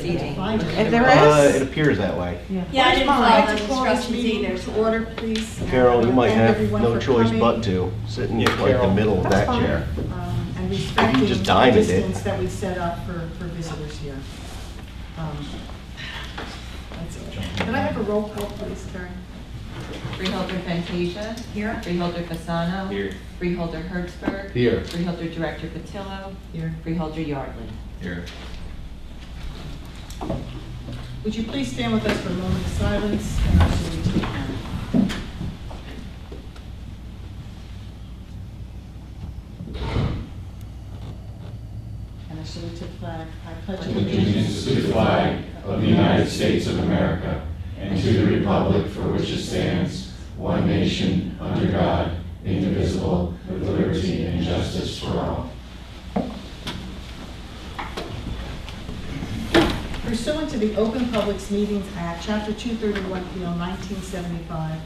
seating. If there is? It appears that way. Yeah, I didn't follow the to call this instructions meeting either. to order, please. Carol, you might Thank have everyone no for choice coming, but to, sitting in like the Carol. middle of That's that fine. chair. And respecting just the diamond it. distance that we set up for visitors here. That's it. Can I have a roll call, please, Karen? Freeholder Fantasia. Here. Freeholder Fasano. Here. Freeholder Hertzberg. Here. Freeholder Director Patillo. Here. Freeholder Yardley. Here. Would you please stand with us for a moment of silence and our salute to the flag. And a salute to the flag. I pledge Allegiance to the flag of the United States of America and to the republic for which it stands, one nation, under God, indivisible, with liberty and justice for all. Pursuant to the Open Public Meetings Act, Chapter 231, PL 1975,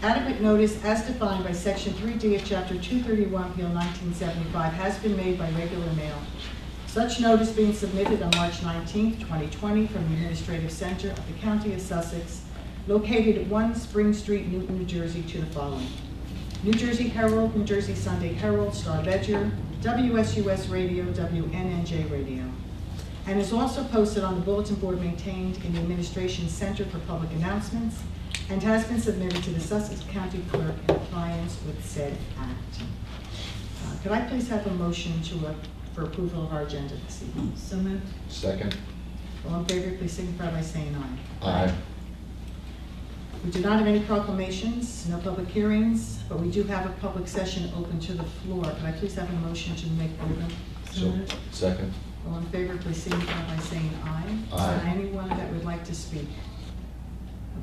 adequate notice as defined by Section 3D of Chapter 231, PL 1975 has been made by regular mail. Such notice being submitted on March 19, 2020 from the Administrative Center of the County of Sussex, located at 1 Spring Street, Newton, New Jersey, to the following: New Jersey Herald, New Jersey Sunday Herald, Star Ledger, WSUS Radio, WNNJ Radio, and is also posted on the bulletin board maintained in the Administration Center for Public Announcements, and has been submitted to the Sussex County Clerk in compliance with said act. Could I please have a motion for approval of our agenda this evening? So moved. Second. All in favor, please signify by saying aye. Aye. We do not have any proclamations, no public hearings, but we do have a public session open to the floor. Could I please have a motion to make open? So, second. All in favor, please signify by saying aye. Aye. Is there anyone that would like to speak?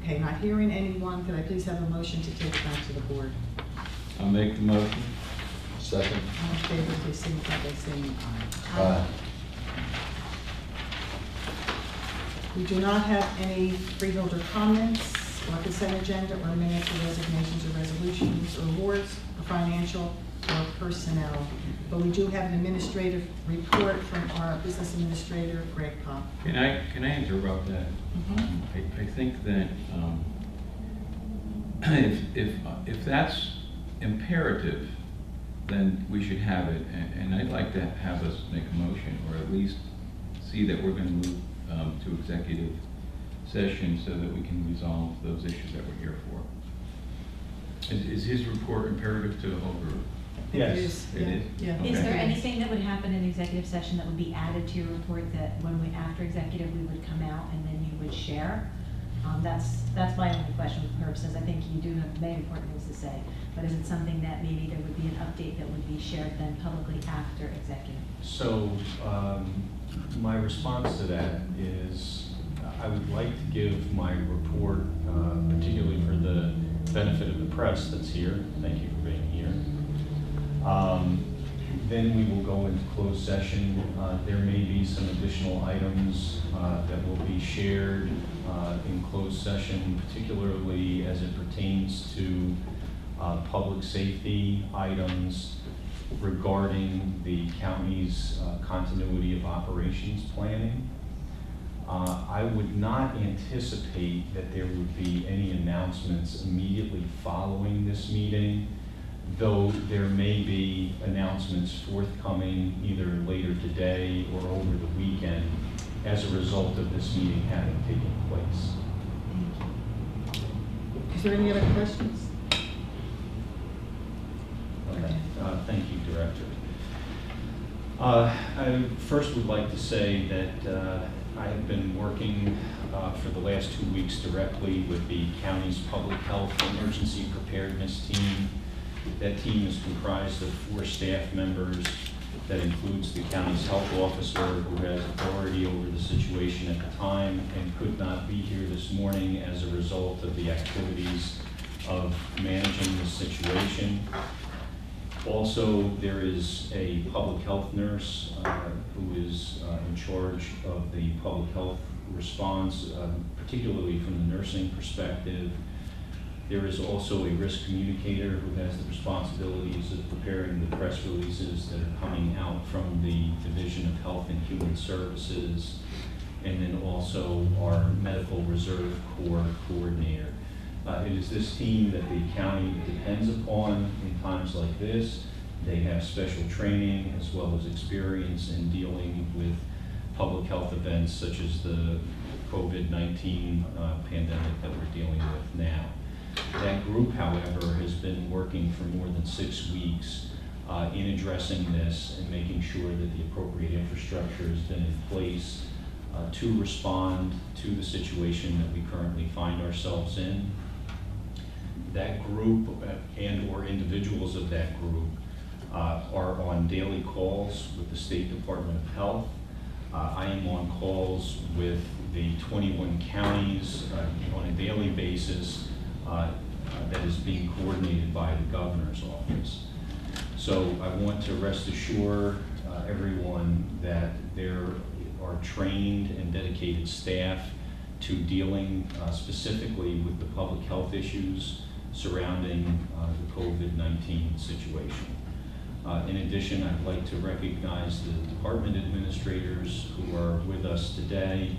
Okay, not hearing anyone, could I please have a motion to take it back to the board? I'll make the motion. Second. All in favor, please signify by saying aye. Aye. We do not have any freeholder comments or consent agenda or minutes or resignations or resolutions or awards or financial or personnel. But we do have an administrative report from our business administrator, Greg Pop. Can I interrupt that? I think that if that's imperative, then we should have it, and I'd like to have us make a motion, or at least see that we're going to move to executive session so that we can resolve those issues that we're here for. Is his report imperative to the whole group? Yes. It is? Yeah. Okay. Is there anything that would happen in executive session that would be added to your report that when we, after executive, we would come out and then you would share? That's my only question with purposes. I think you do have many important things to say, but is it something that maybe there would be an update that would be shared then publicly after executive? So my response to that is I would like to give my report, particularly for the benefit of the press that's here. Thank you for being here. Then we will go into closed session. There may be some additional items that will be shared in closed session, particularly as it pertains to public safety items regarding the county's continuity of operations planning. I would not anticipate that there would be any announcements immediately following this meeting, though there may be announcements forthcoming either later today or over the weekend as a result of this meeting having taken place. Is there any other questions? Okay. Thank you, Director. I first would like to say that I have been working for the last 2 weeks directly with the county's public health emergency preparedness team. That team is comprised of 4 staff members. That includes the county's health officer, who has authority over the situation at the time and could not be here this morning as a result of the activities of managing the situation. Also, there is a public health nurse who is in charge of the public health response, particularly from the nursing perspective. There is also a risk communicator who has the responsibilities of preparing the press releases that are coming out from the Division of Health and Human Services. and then also our Medical Reserve Corps coordinator. It is this team that the county depends upon in times like this. They have special training as well as experience in dealing with public health events such as the COVID-19 pandemic that we're dealing with now. That group, however, has been working for more than 6 weeks in addressing this and making sure that the appropriate infrastructure has been in place to respond to the situation that we currently find ourselves in. That group and or individuals of that group are on daily calls with the State Department of Health. I am on calls with the 21 counties on a daily basis that is being coordinated by the governor's office. So I want to rest assure everyone that there are trained and dedicated staff to dealing specifically with the public health issues surrounding the COVID-19 situation. In addition, I'd like to recognize the department administrators who are with us today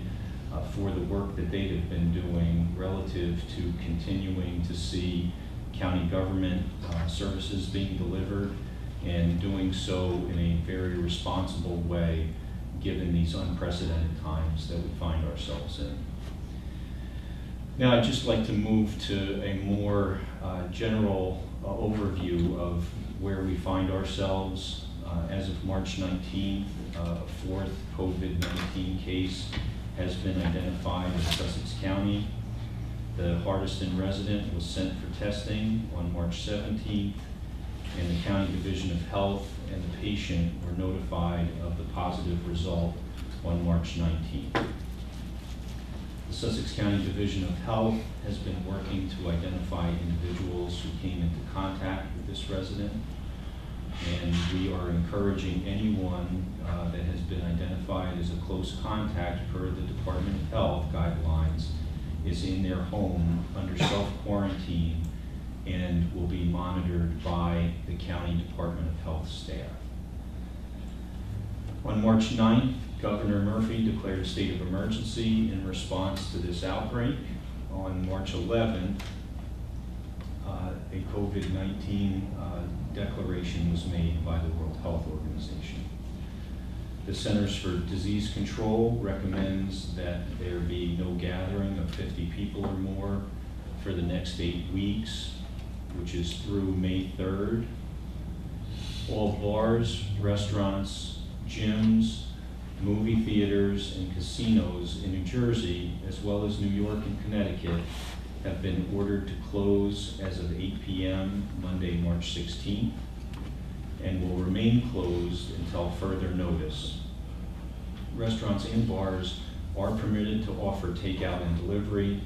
for the work that they have been doing relative to continuing to see county government services being delivered and doing so in a very responsible way given these unprecedented times that we find ourselves in. Now I'd just like to move to a more general overview of where we find ourselves. As of March 19th, a fourth COVID-19 case has been identified in Sussex County. The Hardiston resident was sent for testing on March 17th, and the County Division of Health and the patient were notified of the positive result on March 19th. The Sussex County Division of Health has been working to identify individuals who came into contact with this resident, and we are encouraging anyone that has been identified as a close contact per the Department of Health guidelines is in their home under self-quarantine and will be monitored by the County Department of Health staff. On March 9th, Governor Murphy declared a state of emergency in response to this outbreak. On March 11th, a COVID-19 declaration was made by the World Health Organization. The Centers for Disease Control recommends that there be no gathering of 50 people or more for the next 8 weeks, which is through May 3rd. All bars, restaurants, gyms, movie theaters, and casinos in New Jersey, as well as New York and Connecticut, have been ordered to close as of 8 p.m. Monday, March 16th, and will remain closed until further notice. Restaurants and bars are permitted to offer takeout and delivery.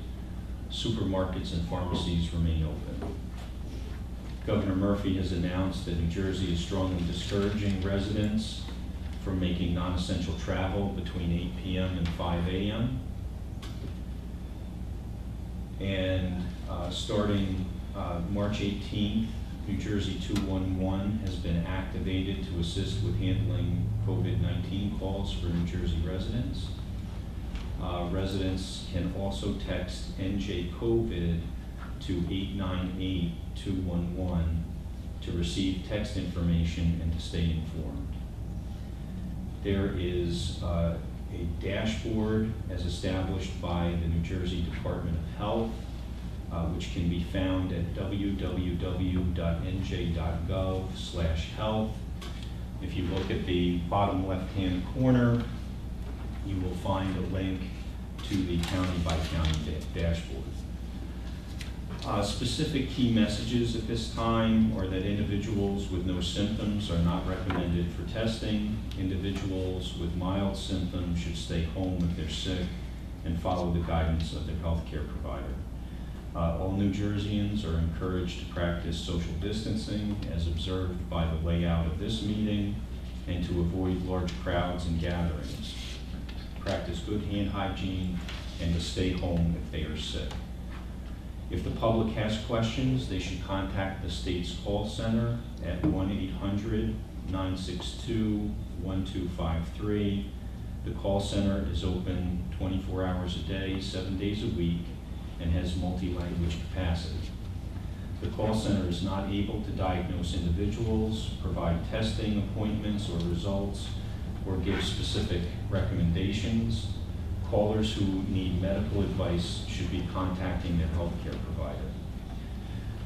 Supermarkets and pharmacies remain open. Governor Murphy has announced that New Jersey is strongly discouraging residents from making non-essential travel between 8 p.m. and 5 a.m. And starting March 18th, New Jersey 211 has been activated to assist with handling COVID-19 calls for New Jersey residents. Residents can also text NJ COVID to 898-211 to receive text information and to stay informed. There is a dashboard as established by the New Jersey Department of Health, which can be found at www.nj.gov/health. If you look at the bottom left-hand corner, you will find a link to the county-by-county dashboard. Specific key messages at this time are that individuals with no symptoms are not recommended for testing. Individuals with mild symptoms should stay home if they're sick and follow the guidance of their healthcare provider. All New Jerseyans are encouraged to practice social distancing as observed by the layout of this meeting and to avoid large crowds and gatherings. Practice good hand hygiene and to stay home if they are sick. If the public has questions, they should contact the state's call center at 1-800-962-1253. The call center is open 24 hours a day, 7 days a week, and has multi-language capacity. The call center is not able to diagnose individuals, provide testing appointments or results, or give specific recommendations. Callers who need medical advice should be contacting their healthcare provider.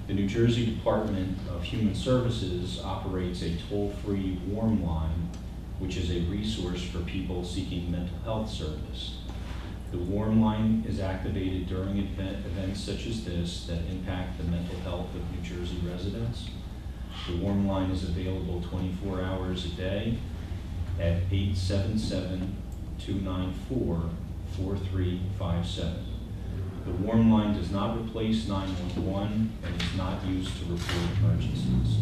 The New Jersey Department of Human Services operates a toll-free warm line, which is a resource for people seeking mental health service. The warm line is activated during events such as this that impact the mental health of New Jersey residents. The warm line is available 24 hours a day at 877-294-4357. The warm line does not replace 911 and is not used to report emergencies.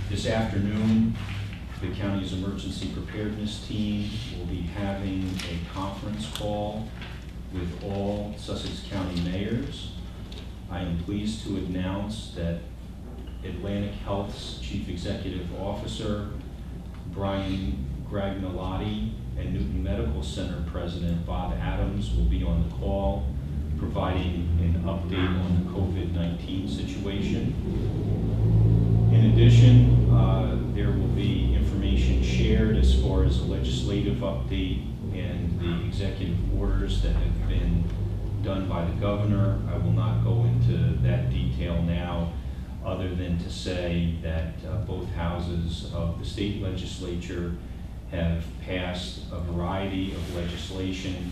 This afternoon, the county's emergency preparedness team will be having a conference call with all Sussex County mayors. I am pleased to announce that Atlantic Health's Chief Executive Officer, Brian Gragnolotti, and Newton Medical Center President Bob Adams will be on the call, providing an update on the COVID-19 situation. In addition, there will be information shared as far as a legislative update and the executive orders that have been done by the governor. I will not go into that detail now, other than to say that both houses of the state legislature have passed a variety of legislation,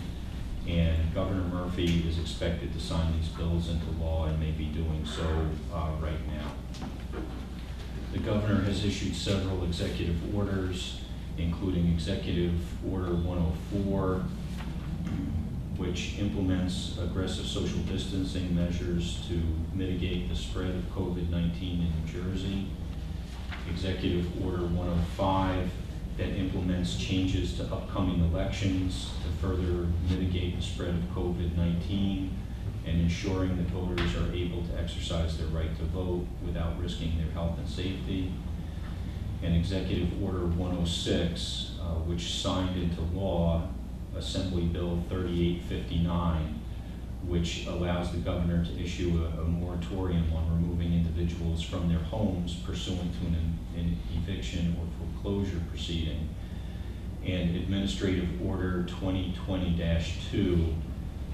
and Governor Murphy is expected to sign these bills into law and may be doing so right now. The governor has issued several executive orders, including Executive Order 104, which implements aggressive social distancing measures to mitigate the spread of COVID-19 in New Jersey. Executive Order 105, that implements changes to upcoming elections to further mitigate the spread of COVID-19 and ensuring that voters are able to exercise their right to vote without risking their health and safety. And Executive Order 106, which signed into law Assembly Bill 3859, which allows the governor to issue a moratorium on removing individuals from their homes pursuant to an eviction or foreclosure proceeding. And Administrative Order 2020-2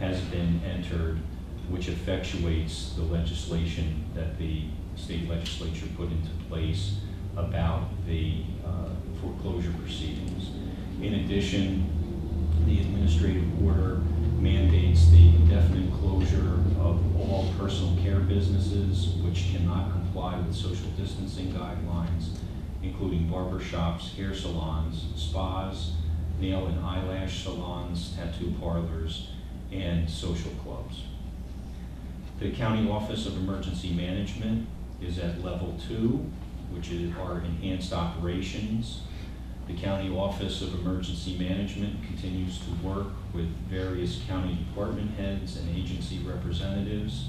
has been entered, which effectuates the legislation that the state legislature put into place about the foreclosure proceedings. In addition, the administrative order mandates the indefinite closure of all personal care businesses which cannot comply with social distancing guidelines, including barber shops, hair salons, spas, nail and eyelash salons, tattoo parlors, and social clubs. The County Office of Emergency Management is at level 2, which is our enhanced operations. The County Office of Emergency Management continues to work with various county department heads and agency representatives,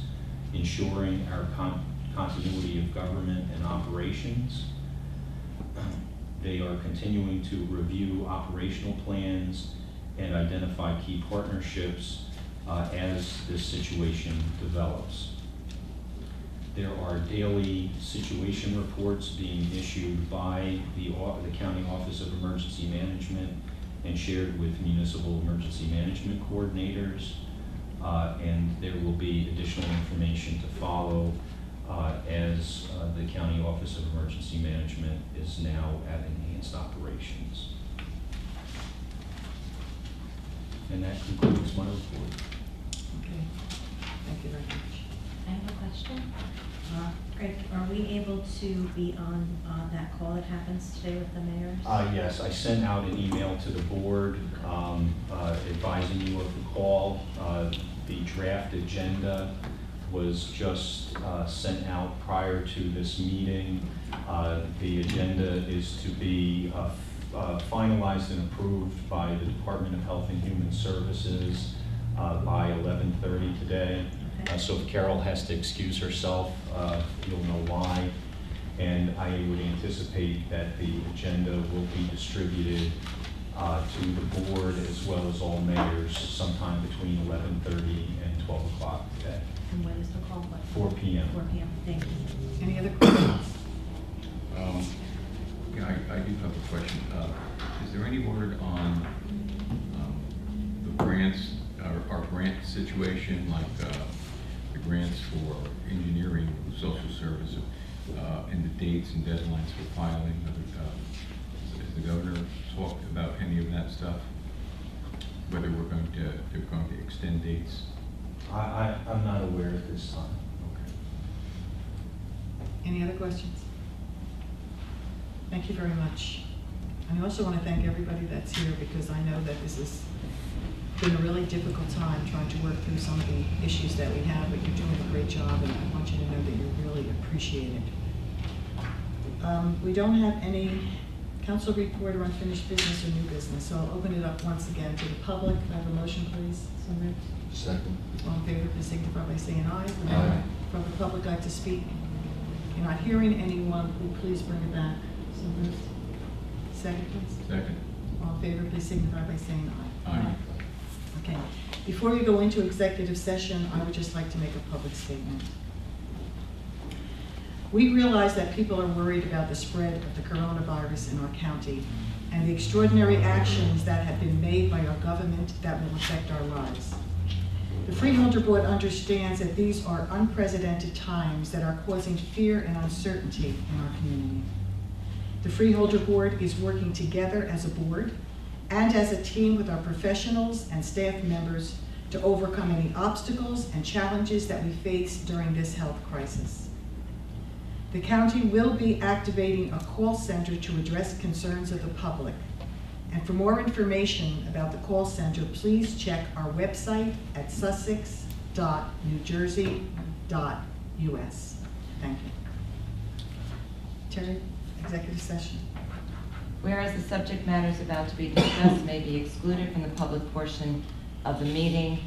ensuring our continuity of government and operations. They are continuing to review operational plans and identify key partnerships as this situation develops. There are daily situation reports being issued by the County Office of Emergency Management and shared with municipal emergency management coordinators. And there will be additional information to follow as the County Office of Emergency Management is now at enhanced operations. And that concludes my report. Okay, thank you very much. I have a question. Greg, are we able to be on that call that happens today with the mayors? Yes, I sent out an email to the board advising you of the call. The draft agenda was just sent out prior to this meeting. The agenda is to be finalized and approved by the Department of Health and Human Services by 11:30 today. So if Carol has to excuse herself, you'll know why. And I would anticipate that the agenda will be distributed to the board as well as all mayors sometime between 11:30 and 12 o'clock today, And when is the call? What? 4 p.m. 4 p.m. Thank you. Any other questions? Yeah, I do have a question. Is there any word on the grants, our grant situation, like the grants for engineering, social service, and the dates and deadlines for filing? Has the governor talked about any of that stuff? Whether they're going to extend dates? I'm not aware at this time. Okay. Any other questions? Thank you very much. And I also want to thank everybody that's here, because I know that this has been a really difficult time trying to work through some of the issues that we have, but you're doing a great job, and I want you to know that you're really appreciated. We don't have any council report or unfinished business or new business, so I'll open it up once again to the public. Can I have a motion, please? So moved. Second. All in favor, please signify by saying aye. Aye. From the public like to speak? You're not hearing anyone, will you please bring it back? So moved. Second, please. Second. All in favor, please signify by saying aye. Aye. Okay. Before we go into executive session, I would just like to make a public statement. We realize that people are worried about the spread of the coronavirus in our county and the extraordinary actions that have been made by our government that will affect our lives. The Freeholder Board understands that these are unprecedented times that are causing fear and uncertainty in our community. The Freeholder Board is working together as a board and as a team with our professionals and staff members to overcome any obstacles and challenges that we face during this health crisis. The county will be activating a call center to address concerns of the public. And for more information about the call center, please check our website at sussex.newjersey.us. Thank you. Terry, executive session. Whereas the subject matters about to be discussed may be excluded from the public portion of the meeting,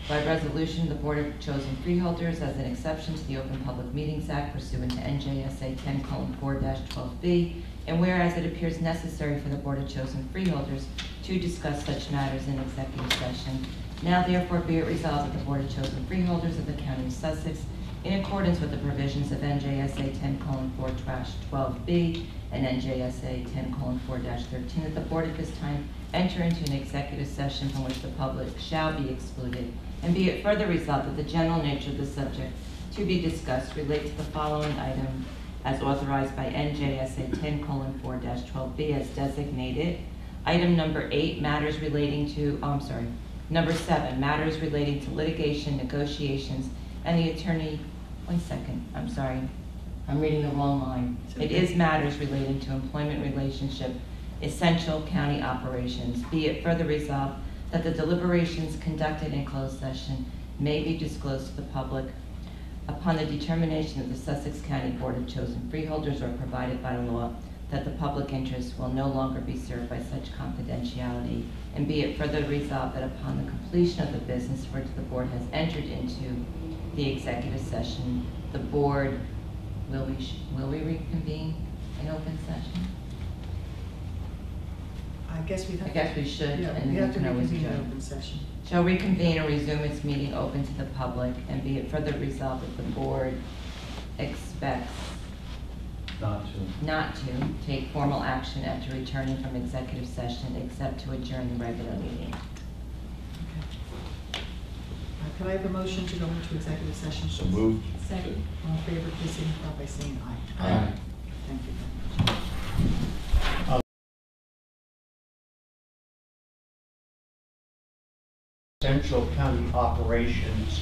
by resolution, the Board of Chosen Freeholders, as an exception to the Open Public Meetings Act pursuant to NJSA 10:4-12B, and whereas it appears necessary for the Board of Chosen Freeholders to discuss such matters in executive session, now therefore be it resolved that the Board of Chosen Freeholders of the County of Sussex, in accordance with the provisions of NJSA 10:4-12B and NJSA 10:4-13, that the Board at this time enter into an executive session from which the public shall be excluded, and be it further resolved that the general nature of the subject to be discussed relates to the following item as authorized by NJSA 10:4-12B as designated. Item number 8, matters relating to, number 7, matters relating to litigation, negotiations, and the attorney, I'm reading the wrong line. It is matters relating to employment relationship, essential county operations. Be it further resolved that the deliberations conducted in closed session may be disclosed to the public upon the determination of the Sussex County Board of Chosen Freeholders or provided by law that the public interest will no longer be served by such confidentiality. And be it further resolved that upon the completion of the business for which the board has entered into the executive session, the board will we reconvene in open session? I guess we should. Yeah, and we have to can always reconvene an adjourn. open session. Shall reconvene and resume its meeting open to the public, and be it further resolved that the board expects not to take formal action after returning from executive session except to adjourn the regular meeting. Could I have a motion to go into executive session? So moved. Second. All in favor, please signify by saying aye. Aye. Thank you very much. Central County operations,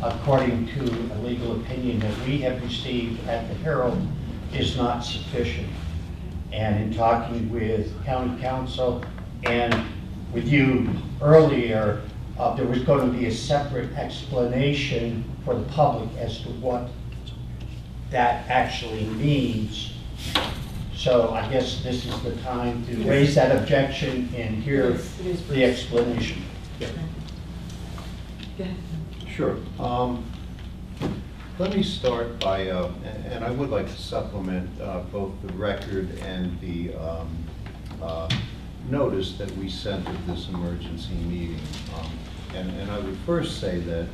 according to a legal opinion that we have received at the Herald, is not sufficient. And in talking with county council and with you earlier, there was going to be a separate explanation for the public as to what that actually means. So I guess this is the time to raise that objection and hear It is the explanation. Thank you. Go ahead. Sure. Let me start by, and I would like to supplement both the record and the notice that we sent of this emergency meeting. And I would first say that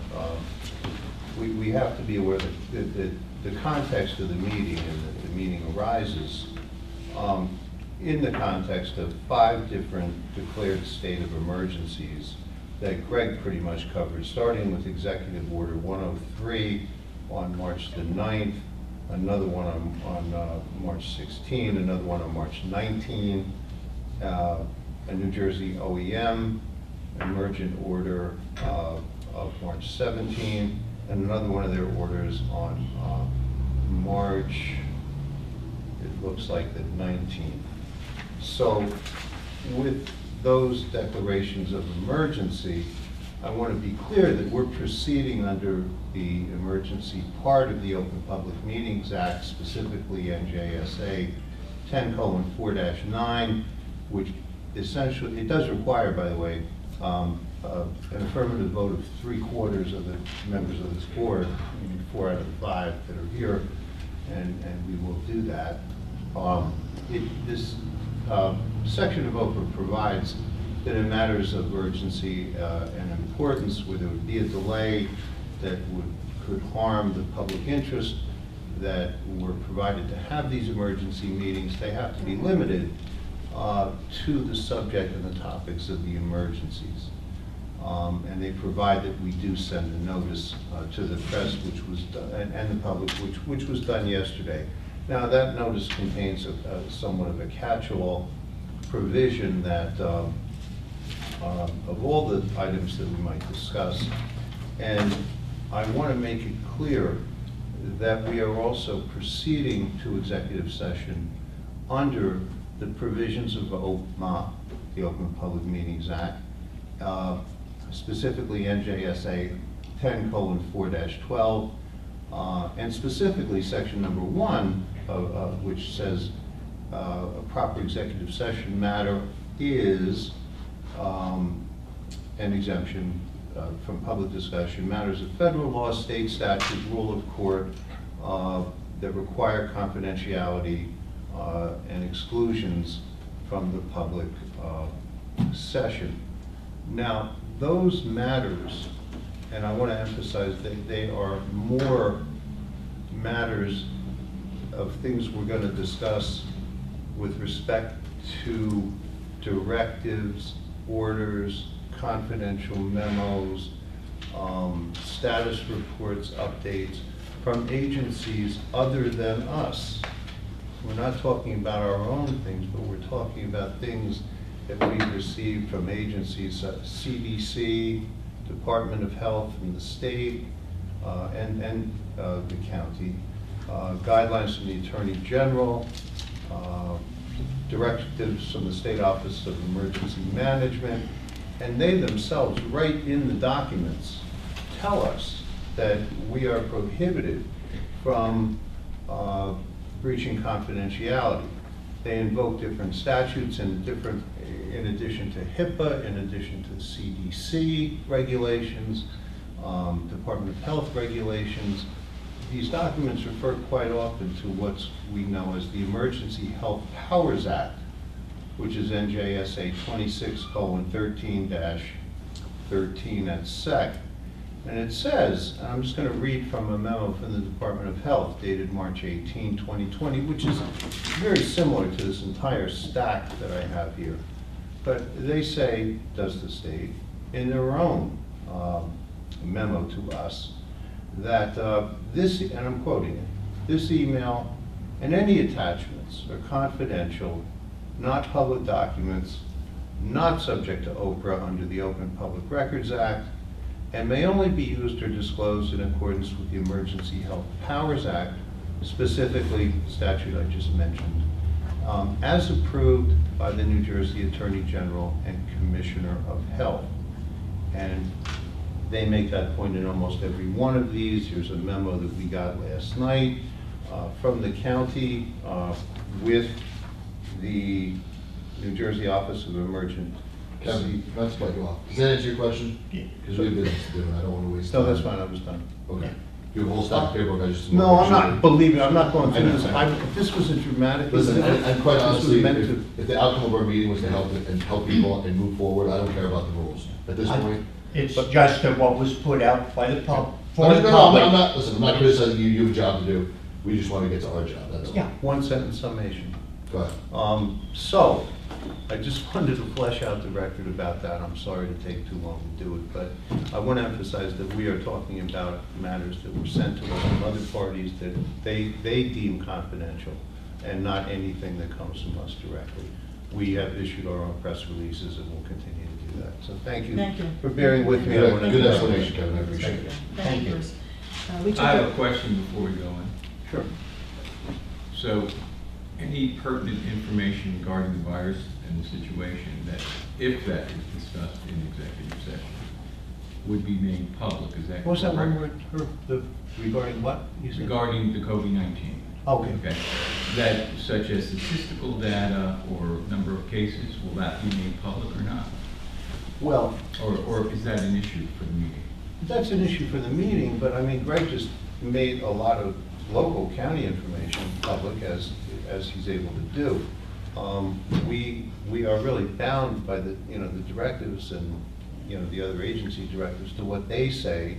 we have to be aware that the context of the meeting and that the meeting arises in the context of 5 different declared state of emergencies that Greg pretty much covered, starting with Executive Order 103 on March the 9th, another one on March 16, another one on March 19, a New Jersey OEM emergent order of March 17, and another one of their orders on March, it looks like the 19th. So with those declarations of emergency, I want to be clear that we're proceeding under the emergency part of the Open Public Meetings Act, specifically NJSA 10:4-9, which essentially, it does require, by the way, an affirmative vote of 3/4 of the members of this board, meaning 4 out of the 5 that are here, and we will do that. This section of OPA provides that in matters of urgency and importance, where there would be a delay that could harm the public interest, that we're provided to have these emergency meetings, they have to be limited to the subject and the topics of the emergencies. And they provide that we do send a notice to the press, which was done, and the public, which was done yesterday. Now, that notice contains somewhat of a catch-all provision that of all the items that we might discuss, and I want to make it clear that we are also proceeding to executive session under the provisions of OPMA, the Open Public Meetings Act, specifically NJSA 10:4-12, and specifically section number 1, which says a proper executive session matter is an exemption from public discussion, matters of federal law, state statute, rule of court that require confidentiality and exclusions from the public session. Now, those matters, and I want to emphasize that they are more matters of things we're going to discuss with respect to directives, orders, confidential memos, status reports, updates from agencies other than us. We're not talking about our own things, but we're talking about things that we've received from agencies, CDC, Department of Health from the state, and the county, guidelines from the Attorney General, directives from the State Office of Emergency Management, and they themselves, right in the documents, tell us that we are prohibited from breaching confidentiality. They invoke different statutes and in addition to HIPAA, in addition to CDC regulations, Department of Health regulations. These documents refer quite often to what we know as the Emergency Health Powers Act, which is NJSA 26:13-13 at SEC. And it says, and I'm just going to read from a memo from the Department of Health dated March 18, 2020, which is very similar to this entire stack that I have here. But they say, does the state, in their own memo to us, that this, and I'm quoting it, this email and any attachments are confidential, not public documents, not subject to OPRA under the Open Public Records Act, and may only be used or disclosed in accordance with the Emergency Health Powers Act, specifically the statute I just mentioned, as approved by the New Jersey Attorney General and Commissioner of Health. And they make that point in almost every one of these. Here's a memo that we got last night from the county with the New Jersey Office of Emergent. Kevin, not to cut you off. Does that answer your question? Yeah. Because we have business to do, and I don't want to waste time. No, that's fine, I was done. Okay. You have a whole stack of paperwork, I just. No, I'm not, believe me, I'm not going I through know, this. I know. If this was a dramatic. Listen, and quite this was honestly, meant if, to- if the outcome of our meeting was to help people and move forward, I don't care about the rules. At this point. It's just that what was put out by the for No, the no, public. I'm not, listen, I'm not criticizing you, you have a job to do. We just want to get to our job, that's all. Yeah. One sentence summation. Go ahead. So, I just wanted to flesh out the record about that. I'm sorry to take too long to do it, but I want to emphasize that we are talking about matters that were sent to us from other parties that they deem confidential, and not anything that comes from us directly. We have issued our own press releases and will continue to do that. So thank you. Thank you. For bearing with me. I wanted Good to- explanation, Kevin, I appreciate it. Thank you, Bruce. We took I have a- a question before we go in. Sure. So, any pertinent information regarding the virus and the situation that, if that is discussed in executive session, would be made public, is that correct? What was that one word, regarding what? You said? Regarding the COVID-19. Okay. Okay. That, such as statistical data or number of cases, will that be made public or not? Well, Or is that an issue for the meeting? that's an issue for the meeting, but I mean, Greg just made a lot of local county information public as he's able to do. We are really bound by the, the directives and, the other agency directives to what they say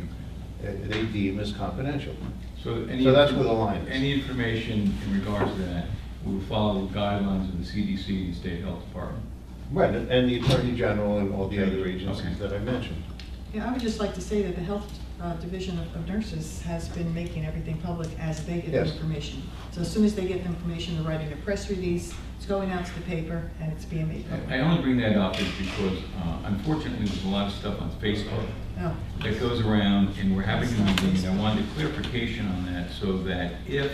they deem as confidential. So that's where the line is. Any information in regards to that will follow the guidelines of the CDC and the State Health Department? Right, and the Attorney General and all the other Okay. agencies that I mentioned. Yeah, I would just like to say that the Health Division of Nurses has been making everything public as they get the Yes. information. So as soon as they get the information, they're writing a press release, it's going out to the paper, and it's being made public. I only bring that up is because unfortunately there's a lot of stuff on Facebook Oh, that goes around, and we're having a meeting, and I wanted clarification on that so that if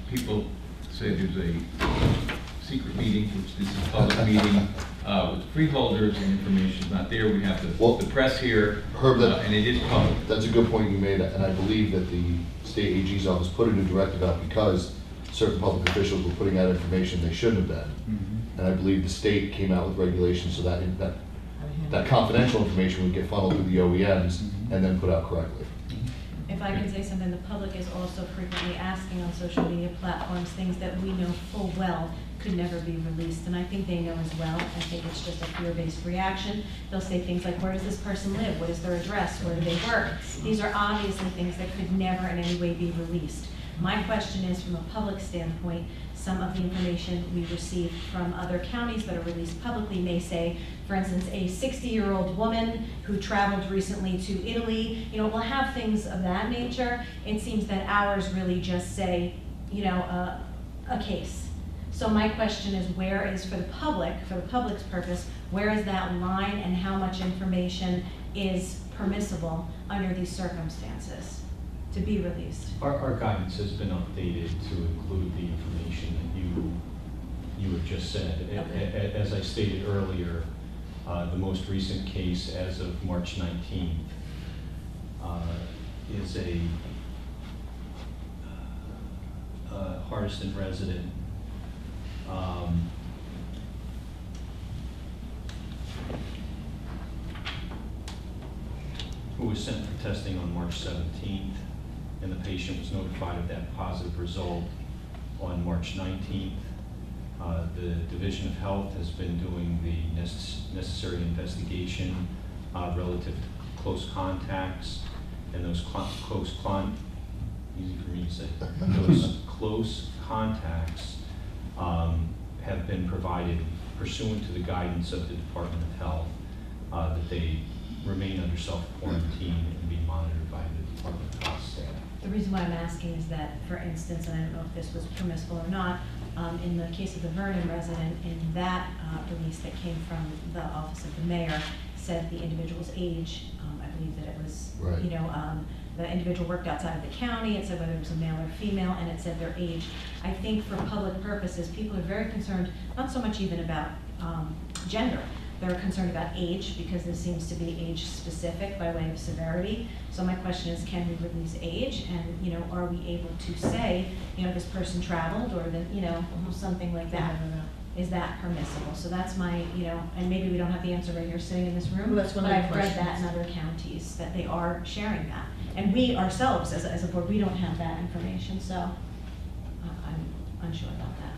people say there's a secret meeting, which this is a public meeting, with freeholders and information is not there, we have the press here, Herb, and it is public. That's a good point you made, and I believe that the state AG's office put a new directive out because certain public officials were putting out information they shouldn't have been. And I believe the state came out with regulations so that that confidential information would get funneled through the OEMs and then put out correctly. If I can say something, the public is also frequently asking on social media platforms things that we know full well could never be released, and I think they know as well. I think it's just a fear-based reaction. They'll say things like, where does this person live? What is their address? Where do they work? These are obviously things that could never in any way be released. My question is, from a public standpoint, some of the information we receive from other counties that are released publicly may say, for instance, a 60-year-old woman who traveled recently to Italy, we'll have things of that nature. It seems that ours really just say, a case. So my question is, where is, for the public's purpose, where is that line and how much information is permissible under these circumstances to be released? Our guidance has been updated to include the information that you had just said. Okay. As I stated earlier, the most recent case as of March 19th is a Hardiston resident who was sent for testing on March 17th, and the patient was notified of that positive result on March 19th. The Division of Health has been doing the necessary investigation relative to close contacts, and those easy for me to say, those close contacts have been provided pursuant to the guidance of the Department of Health that they remain under self-quarantine and be monitored by the Department of Health staff. The reason why I'm asking is that, for instance, and I don't know if this was permissible or not, in the case of the Vernon resident, in that release that came from the Office of the Mayor, said the individual's age. I believe that it was, Right. The individual worked outside of the county. It said whether it was a male or female, and it said their age. I think for public purposes, people are very concerned, not so much even about gender. They're concerned about age, because this seems to be age specific by way of severity. So my question is, can we release age? And, are we able to say, this person traveled, or that, something like that? is that permissible? So that's my, you know, and maybe we don't have the answer right here sitting in this room. Well, that's one of but the I've read that in questions. other counties, that they are sharing that. And we ourselves, as a board, we don't have that information, so I'm unsure about that.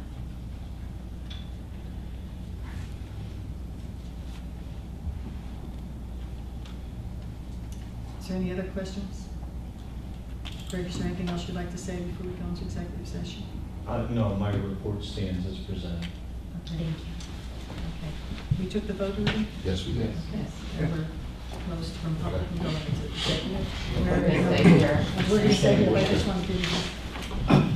Is there any other questions? Greg, is there anything else you'd like to say before we go into executive session? No, my report stands as presented. Thank you. Okay. We took the vote already? Yes, we did. Yes. And we're closed from public and going into executive. We're gonna stay here. We're going to stay here, I just want to do this.